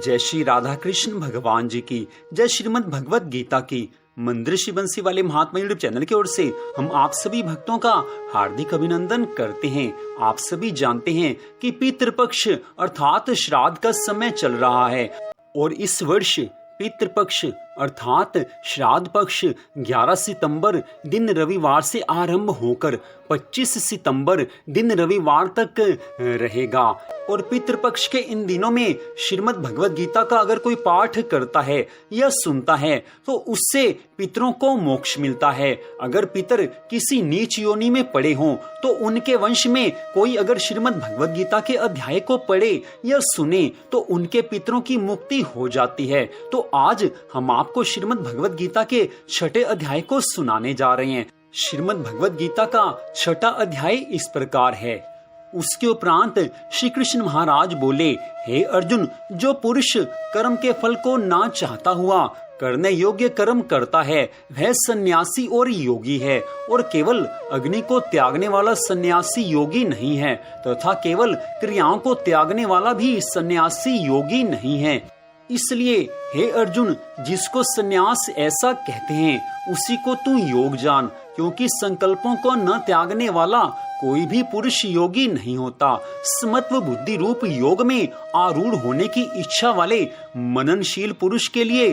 जय श्री राधा कृष्ण भगवान जी की जय। श्रीमद् भगवत गीता की मंदिर श्री बंसी वाले महात्मा यूट्यूब चैनल की ओर से हम आप सभी भक्तों का हार्दिक अभिनंदन करते हैं। आप सभी जानते हैं कि पितृपक्ष अर्थात श्राद्ध का समय चल रहा है और इस वर्ष पितृपक्ष अर्थात श्राद्ध पक्ष 11 सितंबर दिन रविवार से आरंभ होकर 25 सितंबर दिन रविवार तक रहेगा। और पितृपक्ष के इन दिनों में श्रीमद् भगवत गीता का अगर कोई पाठ करता है या सुनता है तो उससे पितरों को मोक्ष मिलता है। अगर पितर किसी नीच योनि में पड़े हों तो उनके वंश में कोई अगर श्रीमद् भगवत गीता के अध्याय को पढ़े या सुने तो उनके पितरों की मुक्ति हो जाती है। तो आज हम आपको श्रीमद् भगवत गीता के 6ठे अध्याय को सुनाने जा रहे हैं। श्रीमद् भगवत गीता का 6ठा अध्याय इस प्रकार है। उसके उपरांत श्री कृष्ण महाराज बोले, हे अर्जुन, जो पुरुष कर्म के फल को ना चाहता हुआ करने योग्य कर्म करता है वह सन्यासी और योगी है। और केवल अग्नि को त्यागने वाला सन्यासी योगी नहीं है तथा केवल क्रियाओं को त्यागने वाला भी सन्यासी योगी नहीं है। इसलिए हे अर्जुन, जिसको सन्यास ऐसा कहते हैं उसी को तू योग जान, क्योंकि संकल्पों को न त्यागने वाला कोई भी पुरुष योगी नहीं होता। समत्व बुद्धि रूप योग में आरूढ़ होने की इच्छा वाले मननशील पुरुष के लिए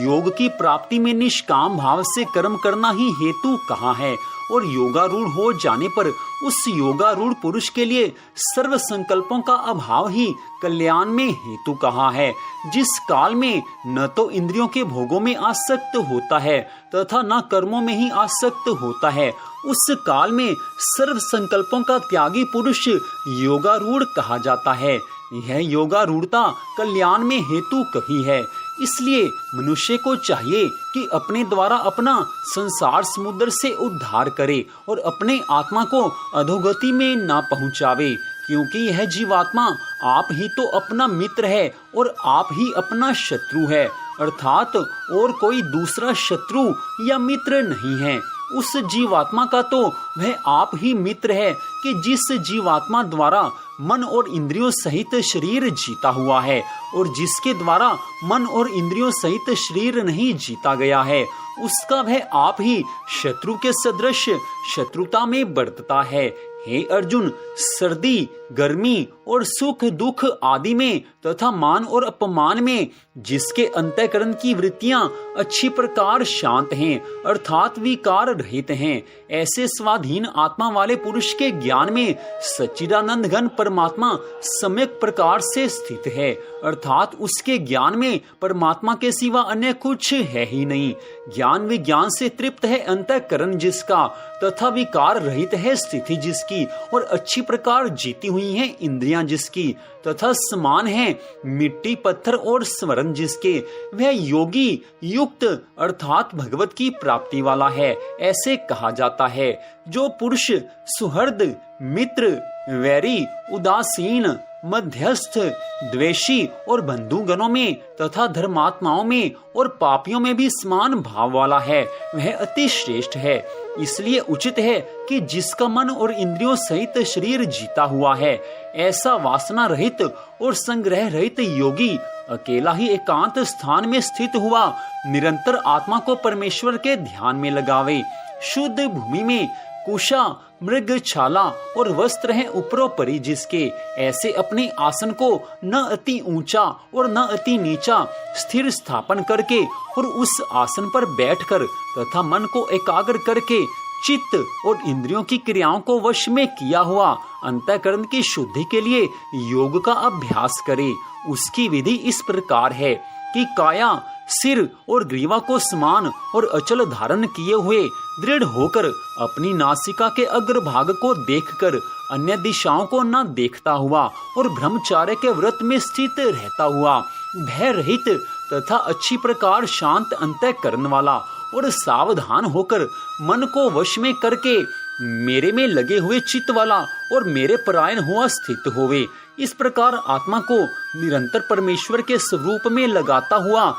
योग की प्राप्ति में निष्काम भाव से कर्म करना ही हेतु कहा है। और योगारूढ़ हो जाने पर उस योगारूढ़ पुरुष के लिए सर्व संकल्पों का अभाव ही कल्याण में हेतु कहा है। जिस काल में न तो इंद्रियों के भोगों में आसक्त होता है तथा न कर्मों में ही आसक्त होता है, उस काल में सर्व संकल्पों का त्यागी पुरुष योगारूढ़ कहा जाता है। यह योगारूढ़ता कल्याण में हेतु कही है। इसलिए मनुष्य को चाहिए कि अपने द्वारा अपना संसार समुद्र से उद्धार करे और अपने आत्मा को अधोगति में ना पहुंचावे, क्योंकि यह जीवात्मा आप ही तो अपना मित्र है और आप ही अपना शत्रु है, अर्थात और कोई दूसरा शत्रु या मित्र नहीं है। उस जीवात्मा का तो वह आप ही मित्र है कि जिस जीवात्मा द्वारा मन और इंद्रियों सहित शरीर जीता हुआ है और जिसके द्वारा मन और इंद्रियों सहित शरीर नहीं जीता गया है, उसका वह आप ही शत्रु के सदृश शत्रुता में बरतता है। हे अर्जुन, सर्दी गर्मी और सुख दुख आदि में तथा मान और अपमान में जिसके अंतःकरण की वृत्तियां अच्छी प्रकार शांत हैं अर्थात विकार रहित हैं, ऐसे स्वाधीन आत्मा वाले पुरुष के ज्ञान में सच्चिदानंद घन परमात्मा सम्यक प्रकार से स्थित है, अर्थात उसके ज्ञान में परमात्मा के सिवा अन्य कुछ है ही नहीं। ज्ञान विज्ञान से तृप्त है अंतःकरण जिसका तथा विकार रहित है स्थिति जिसकी और अच्छी प्रकार जीती हुई है इंद्रियां जिसकी तथा समान है मिट्टी पत्थर और स्मरण जिसके, वह योगी युक्त अर्थात भगवत की प्राप्ति वाला है। ऐसे कहा जाता है। जो पुरुष सुहृद मित्र वैरी उदासीन मध्यस्थ द्वेषी और बंधुगणों में तथा धर्मात्माओं में और पापियों में भी समान भाव वाला है वह अति श्रेष्ठ है। इसलिए उचित है कि जिसका मन और इंद्रियों सहित शरीर जीता हुआ है, ऐसा वासना रहित और संग्रह रहित योगी अकेला ही एकांत स्थान में स्थित हुआ निरंतर आत्मा को परमेश्वर के ध्यान में लगावे। शुद्ध भूमि में कुशा मृग छाला और वस्त्र हैं उपरोपरि जिसके, ऐसे अपने आसन को न अति ऊंचा और न अति नीचा स्थिर स्थापन करके और उस आसन पर बैठकर तथा मन को एकाग्र करके चित्त और इंद्रियों की क्रियाओं को वश में किया हुआ अंतःकरण की शुद्धि के लिए योग का अभ्यास करे। उसकी विधि इस प्रकार है कि काया सिर और ग्रीवा को समान और अचल धारण किए हुए दृढ़ होकर अपनी नासिका के अग्रभाग को देखकर अन्य दिशाओं को न देखता हुआ और ब्रह्मचार्य के व्रत में स्थित रहता हुआ भय रहित तथा अच्छी प्रकार शांत अंतःकरण वाला और सावधान होकर मन को वश में करके मेरे में लगे हुए चित्त वाला और मेरे परायण हुआ स्थित होवे। इस प्रकार आत्मा को निरंतर परमेश्वर के स्वरूप में लगाता हुआ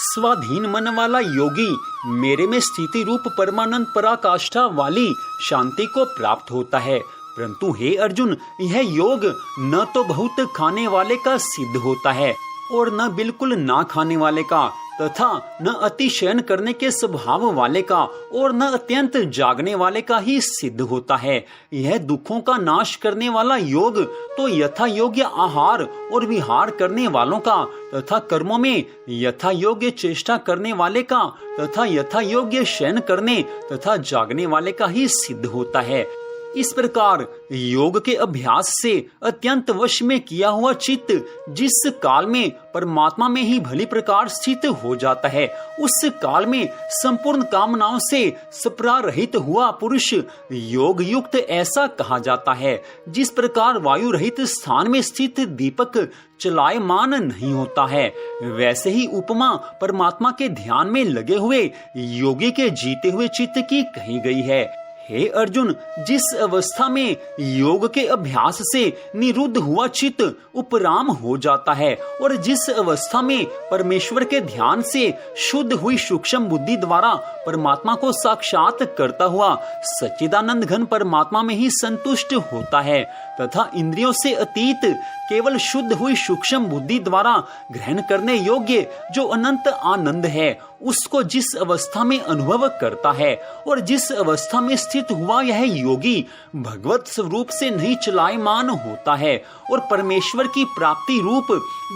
स्वाधीन मन वाला योगी मेरे में स्थिति रूप परमानंद पराकाष्ठा वाली शांति को प्राप्त होता है। परंतु हे अर्जुन, यह योग न तो बहुत खाने वाले का सिद्ध होता है और न बिल्कुल ना खाने वाले का, तथा न अतिशयन करने के स्वभाव वाले का और न अत्यंत जागने वाले का ही सिद्ध होता है। यह दुखों का नाश करने वाला योग तो यथा योग्य आहार और विहार करने वालों का, तथा कर्मों में यथा योग्य चेष्टा करने वाले का, तथा यथा योग्य शयन करने तथा जागने वाले का ही सिद्ध होता है। इस प्रकार योग के अभ्यास से अत्यंत वश में किया हुआ चित्त जिस काल में परमात्मा में ही भली प्रकार स्थित हो जाता है, उस काल में संपूर्ण कामनाओं से सप्रारहित हुआ पुरुष योग युक्त ऐसा कहा जाता है। जिस प्रकार वायु रहित स्थान में स्थित दीपक चलायमान नहीं होता है, वैसे ही उपमा परमात्मा के ध्यान में लगे हुए योगी के जीते हुए चित्त की कही गई है। हे अर्जुन, जिस अवस्था में योग के अभ्यास से निरुद्ध हुआ चित्त उपराम हो जाता है और जिस अवस्था में परमेश्वर के ध्यान से शुद्ध हुई सूक्ष्म बुद्धि द्वारा परमात्मा को साक्षात करता हुआ सच्चिदानंद घन परमात्मा में ही संतुष्ट होता है, तथा इंद्रियों से अतीत केवल शुद्ध हुई सूक्ष्म बुद्धि द्वारा ग्रहण करने योग्य जो अनंत आनंद है, उसको जिस अवस्था में अनुभव करता है और जिस अवस्था में स्थित हुआ यह योगी भगवत स्वरूप से नहीं चलायमान होता है और परमेश्वर की प्राप्ति रूप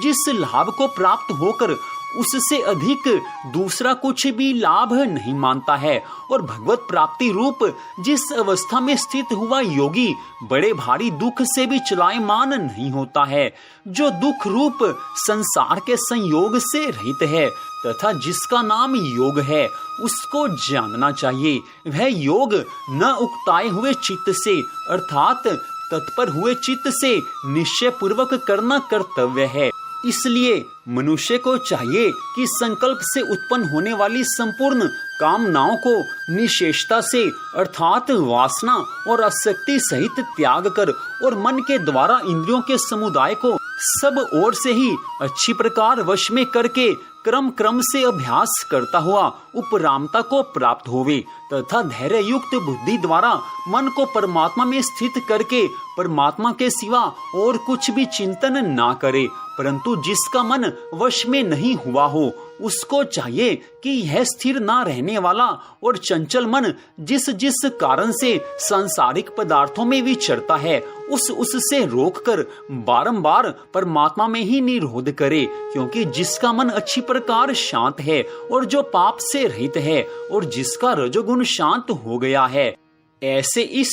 जिस लाभ को प्राप्त होकर उससे अधिक दूसरा कुछ भी लाभ नहीं मानता है, और भगवत प्राप्ति रूप जिस अवस्था में स्थित हुआ योगी बड़े भारी दुख से भी चलायमान नहीं होता है, जो दुख रूप संसार के संयोग से रहित है तथा जिसका नाम योग है, उसको जानना चाहिए। वह योग न उकताए हुए चित्त से अर्थात तत्पर हुए चित्त से निश्चय पूर्वक करना कर्तव्य है। इसलिए मनुष्य को चाहिए कि संकल्प से उत्पन्न होने वाली संपूर्ण कामनाओं को निशेषता से अर्थात वासना और आसक्ति सहित त्याग कर और मन के द्वारा इंद्रियों के समुदाय को सब ओर से ही अच्छी प्रकार वश में करके क्रम क्रम से अभ्यास करता हुआ उपरामता को प्राप्त होवे, तथा धैर्य युक्त बुद्धि द्वारा मन को परमात्मा में स्थित करके परमात्मा के सिवा और कुछ भी चिंतन ना करे, परंतु जिसका मन वश में नहीं हुआ हो उसको चाहिए कि यह स्थिर ना रहने वाला और चंचल मन जिस जिस कारण से सांसारिक पदार्थों में विचरता है उससे रोककर बारंबार परमात्मा में ही निरोध करे, क्योंकि जिसका मन अच्छी प्रकार शांत है और जो पाप से रहित है और जिसका रजोगुण शांत हो गया है, ऐसे इस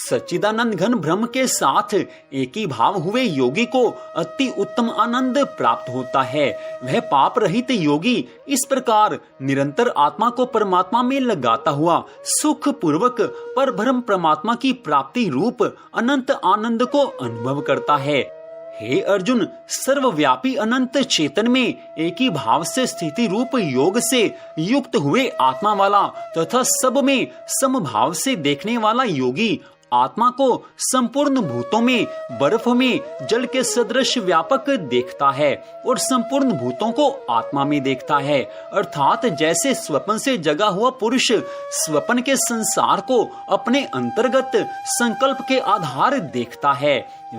सच्चिदानंद घन ब्रह्म के साथ एक ही भाव हुए योगी को अति उत्तम आनंद प्राप्त होता है। वह पाप रहित योगी इस प्रकार निरंतर आत्मा को परमात्मा में लगाता हुआ सुख पूर्वक पर ब्रह्म परमात्मा की प्राप्ति रूप अनंत आनंद को अनुभव करता है। हे अर्जुन, सर्वव्यापी अनंत चेतन में एक ही भाव से स्थिति रूप योग से युक्त हुए आत्मा वाला तथा सब में समभाव से देखने वाला योगी आत्मा को संपूर्ण भूतों में बर्फ में जल के सदृश व्यापक देखता है और संपूर्ण भूतों को आत्मा में देखता है, अर्थात जैसे स्वप्न से जगा हुआ पुरुष स्वप्न के संसार को अपने अंतर्गत संकल्प के आधार देखता है,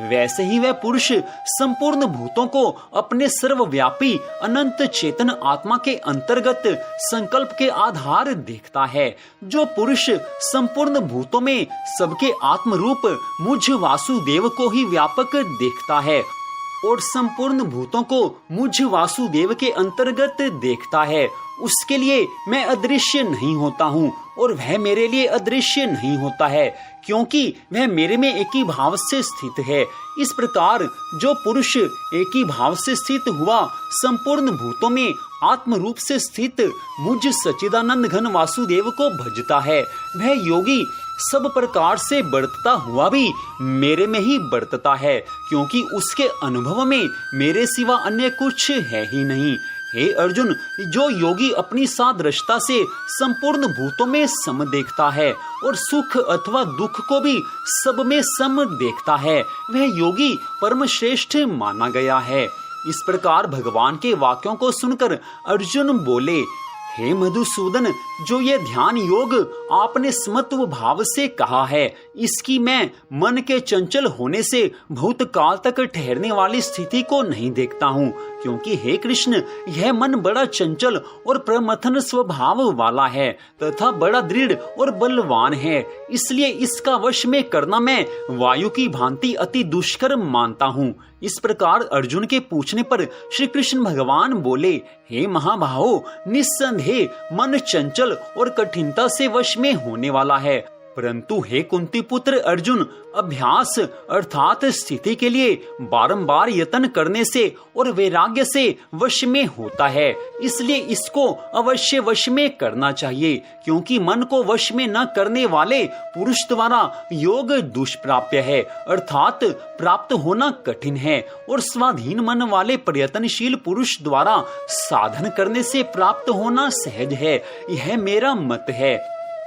वैसे ही वह पुरुष संपूर्ण भूतों को अपने सर्वव्यापी अनंत चेतन आत्मा के अंतर्गत संकल्प के आधार देखता है। जो पुरुष संपूर्ण भूतों में सबके आत्म रूप मुझ वासुदेव को ही व्यापक देखता है और संपूर्ण भूतों को मुझ वासुदेव के अंतर्गत देखता है, उसके लिए मैं अदृश्य नहीं होता हूँ और वह मेरे लिए अदृश्य नहीं होता है, क्योंकि वह मेरे में एक ही भाव से स्थित है। इस प्रकार जो पुरुष एक ही भाव से स्थित हुआ संपूर्ण भूतों में आत्म रूप से स्थित मुझ सच्चिदानंद घन वासुदेव को भजता है, वह योगी सब प्रकार से बढ़ता हुआ भी मेरे में ही बढ़ता है, क्योंकि उसके अनुभव में मेरे सिवा अन्य कुछ है ही नहीं। हे अर्जुन, जो योगी अपनी सादृशता से संपूर्ण भूतों में सम देखता है और सुख अथवा दुख को भी सब में सम देखता है, वह योगी परम श्रेष्ठ माना गया है। इस प्रकार भगवान के वाक्यों को सुनकर अर्जुन बोले, हे मधुसूदन, जो ये ध्यान योग आपने समत्व भाव से कहा है, इसकी मैं मन के चंचल होने से बहुत काल तक ठहरने वाली स्थिति को नहीं देखता हूँ, क्योंकि हे कृष्ण, यह मन बड़ा चंचल और प्रमथन स्वभाव वाला है तथा बड़ा दृढ़ और बलवान है। इसलिए इसका वश में करना मैं वायु की भांति अति दुष्कर मानता हूँ। इस प्रकार अर्जुन के पूछने पर श्री कृष्ण भगवान बोले, हे महाबाहो, निस्संदेह मन चंचल और कठिनता से वश में होने वाला है, परंतु हे कुंती पुत्र अर्जुन, अभ्यास अर्थात स्थिति के लिए बारंबार यत्न करने से और वैराग्य से वश में होता है। इसलिए इसको अवश्य वश में करना चाहिए, क्योंकि मन को वश में न करने वाले पुरुष द्वारा योग दुष्प्राप्य है, अर्थात प्राप्त होना कठिन है, और स्वाधीन मन वाले प्रयत्नशील पुरुष द्वारा साधन करने से प्राप्त होना सहज है। यह मेरा मत है।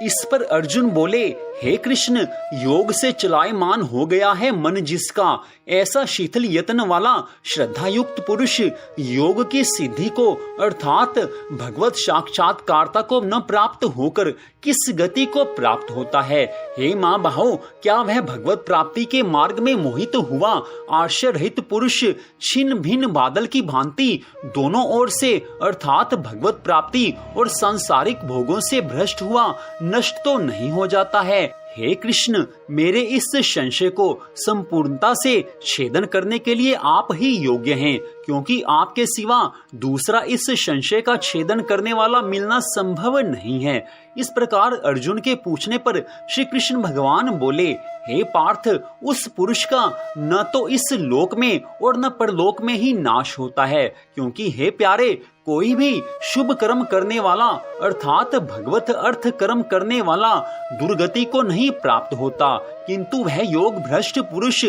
इस पर अर्जुन बोले, हे कृष्ण, योग से चलायमान हो गया है मन जिसका, ऐसा शीतल यत्न वाला श्रद्धा युक्त पुरुष योग की सिद्धि को अर्थात भगवत साक्षात्कारता को न प्राप्त होकर किस गति को प्राप्त होता है? हे माँ बहू, क्या वह भगवत प्राप्ति के मार्ग में मोहित हुआ आश्रय रहित पुरुष छिन्न भिन्न बादल की भांति दोनों ओर से अर्थात भगवत प्राप्ति और सांसारिक भोगों से भ्रष्ट हुआ नष्ट तो नहीं हो जाता है? हे कृष्ण, मेरे इस संशय को संपूर्णता से छेदन करने के लिए आप ही योग्य हैं, क्योंकि आपके सिवा दूसरा इस संशय का छेदन करने वाला मिलना संभव नहीं है। इस प्रकार अर्जुन के पूछने पर श्री कृष्ण भगवान बोले, हे पार्थ, उस पुरुष का न तो इस लोक में और न परलोक में ही नाश होता है, क्योंकि हे प्यारे, कोई भी शुभ कर्म करने वाला अर्थात भगवत अर्थ कर्म करने वाला दुर्गति को नहीं प्राप्त होता, किंतु वह योग भ्रष्ट पुरुष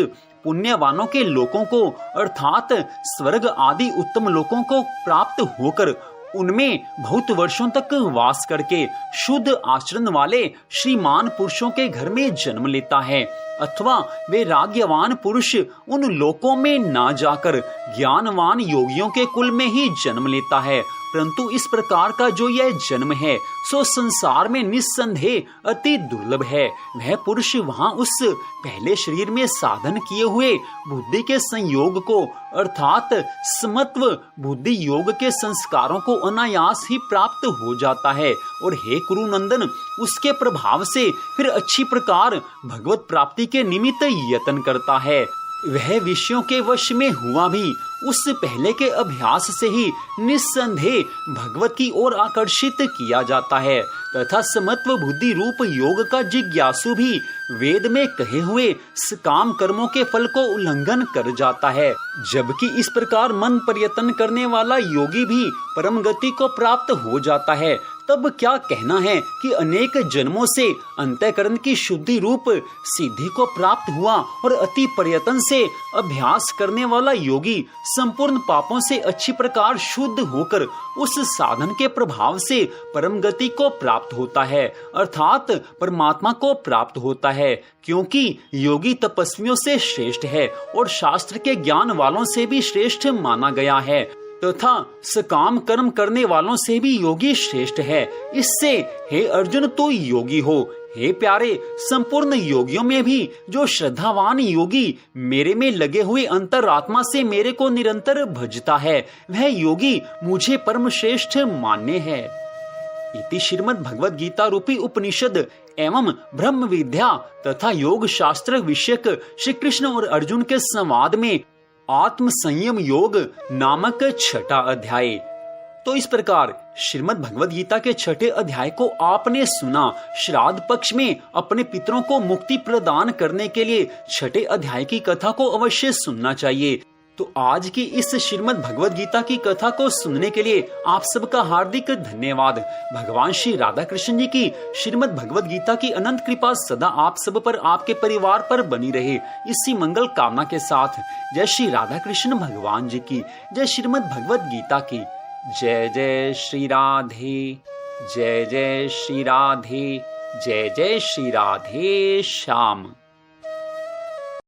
पुण्यवानों के लोकों को अर्थात स्वर्ग आदि उत्तम लोकों को प्राप्त होकर उनमें बहुत वर्षों तक वास करके शुद्ध आचरण वाले श्रीमान पुरुषों के घर में जन्म लेता है, अथवा वे वैराग्यवान पुरुष उन लोकों में ना जाकर ज्ञानवान योगियों के कुल में ही जन्म लेता है। परंतु इस प्रकार का जो यह जन्म है सो संसार में निस्संदेह अति दुर्लभ है। वह पुरुष वहाँ उस पहले शरीर में साधन किए हुए बुद्धि के संयोग को अर्थात समत्व बुद्धि योग के संस्कारों को अनायास ही प्राप्त हो जाता है, और हे कुरुनंदन, उसके प्रभाव से फिर अच्छी प्रकार भगवत प्राप्ति के निमित्त यत्न करता है। वह विषयों के वश में हुआ भी उस पहले के अभ्यास से ही निस्संदेह भगवत की ओर आकर्षित किया जाता है, तथा समत्व बुद्धि रूप योग का जिज्ञासु भी वेद में कहे हुए काम कर्मों के फल को उल्लंघन कर जाता है। जबकि इस प्रकार मन प्रयत्न करने वाला योगी भी परम गति को प्राप्त हो जाता है, तब क्या कहना है कि अनेक जन्मों से अंतःकरण की शुद्धि रूप सिद्धि को प्राप्त हुआ और अति प्रयत्न से अभ्यास करने वाला योगी संपूर्ण पापों से अच्छी प्रकार शुद्ध होकर उस साधन के प्रभाव से परम गति को प्राप्त होता है, अर्थात परमात्मा को प्राप्त होता है, क्योंकि योगी तपस्वियों से श्रेष्ठ है और शास्त्र के ज्ञान वालों से भी श्रेष्ठ माना गया है, तथा सकाम कर्म करने वालों से भी योगी श्रेष्ठ है। इससे हे अर्जुन, तू योगी हो। हे प्यारे, संपूर्ण योगियों में भी जो श्रद्धावान योगी मेरे में लगे हुए अंतरात्मा से मेरे को निरंतर भजता है, वह योगी मुझे परम श्रेष्ठ मान्य है। इति श्रीमद् भगवद गीता रूपी उपनिषद एवं ब्रह्म विद्या तथा योग शास्त्र विषयक श्री कृष्ण और अर्जुन के संवाद में आत्म संयम योग नामक छठा अध्याय। तो इस प्रकार श्रीमद् भगवद गीता के छठे अध्याय को आपने सुना। श्राद्ध पक्ष में अपने पितरों को मुक्ति प्रदान करने के लिए छठे अध्याय की कथा को अवश्य सुनना चाहिए। तो आज की इस श्रीमद् भगवद गीता की कथा को सुनने के लिए आप सबका हार्दिक धन्यवाद। भगवान श्री राधा कृष्ण जी की श्रीमद् भगवद गीता की अनंत कृपा सदा आप सब पर, आपके परिवार पर बनी रहे, इसी मंगल कामना के साथ जय श्री राधा कृष्ण भगवान जी की जय। श्रीमद् भगवद गीता की जय। जय श्री राधे, जय जय श्री राधे, जय जय श्री राधे श्याम।